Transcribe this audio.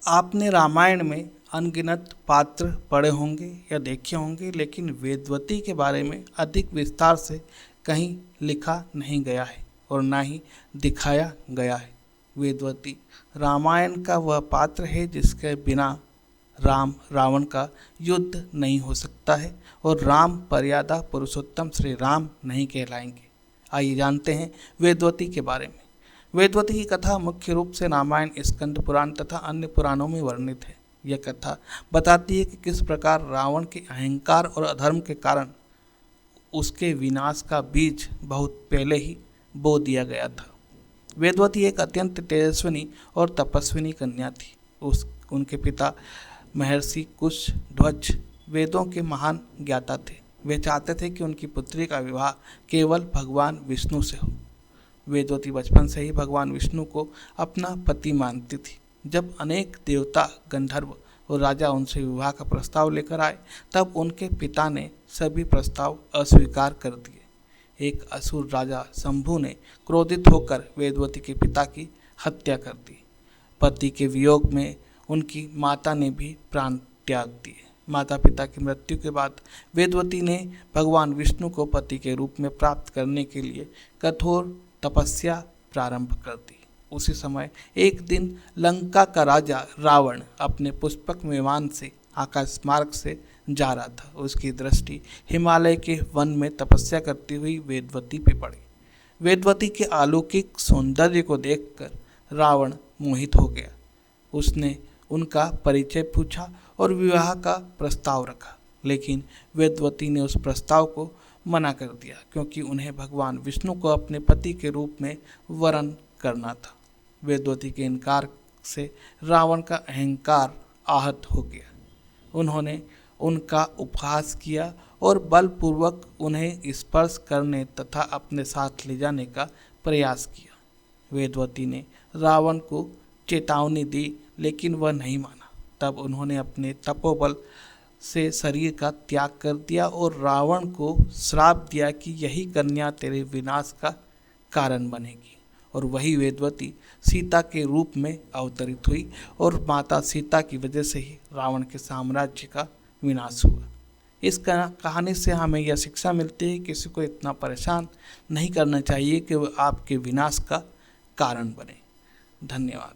आपने रामायण में अनगिनत पात्र पढ़े होंगे या देखे होंगे, लेकिन वेदवती के बारे में अधिक विस्तार से कहीं लिखा नहीं गया है और ना ही दिखाया गया है। वेदवती रामायण का वह पात्र है जिसके बिना राम रावण का युद्ध नहीं हो सकता है और राम मर्यादा पुरुषोत्तम श्री राम नहीं कहलाएंगे। आइए जानते हैं वेदवती के बारे में। वेदवती की कथा मुख्य रूप से रामायण, स्कंद पुराण तथा अन्य पुराणों में वर्णित है। यह कथा बताती है कि किस प्रकार रावण के अहंकार और अधर्म के कारण उसके विनाश का बीज बहुत पहले ही बो दिया गया था। वेदवती एक अत्यंत तेजस्विनी और तपस्विनी कन्या थी। उनके पिता महर्षि कुशध्वज वेदों के महान ज्ञाता थे। वे चाहते थे कि उनकी पुत्री का विवाह केवल भगवान विष्णु से हो। वेदवती बचपन से ही भगवान विष्णु को अपना पति मानती थी। जब अनेक देवता, गंधर्व और राजा उनसे विवाह का प्रस्ताव लेकर आए, तब उनके पिता ने सभी प्रस्ताव अस्वीकार कर दिए। एक असुर राजा शंभु ने क्रोधित होकर वेदवती के पिता की हत्या कर दी। पति के वियोग में उनकी माता ने भी प्राण त्याग दिए। माता पिता की मृत्यु के बाद वेदवती ने भगवान विष्णु को पति के रूप में प्राप्त करने के लिए कठोर तपस्या प्रारंभ कर दी। उसी समय एक दिन लंका का राजा रावण अपने पुष्पक विमान से आकाश मार्ग से जा रहा था। उसकी दृष्टि हिमालय के वन में तपस्या करती हुई वेदवती पे पड़ी। वेदवती के अलौकिक सौंदर्य को देखकर रावण मोहित हो गया। उसने उनका परिचय पूछा और विवाह का प्रस्ताव रखा, लेकिन वेदवती ने उस प्रस्ताव को मना कर दिया क्योंकि उन्हें भगवान विष्णु को अपने पति के रूप में वरण करना था। वेदवती के इनकार से रावण का अहंकार आहत हो गया। उन्होंने उनका उपहास किया और बलपूर्वक उन्हें स्पर्श करने तथा अपने साथ ले जाने का प्रयास किया। वेदवती ने रावण को चेतावनी दी, लेकिन वह नहीं माना। तब उन्होंने अपने तपोबल से शरीर का त्याग कर दिया और रावण को श्राप दिया कि यही कन्या तेरे विनाश का कारण बनेगी। और वही वेदवती सीता के रूप में अवतरित हुई और माता सीता की वजह से ही रावण के साम्राज्य का विनाश हुआ। इस कहानी से हमें यह शिक्षा मिलती है कि किसी को इतना परेशान नहीं करना चाहिए कि वह आपके विनाश का कारण बने। धन्यवाद।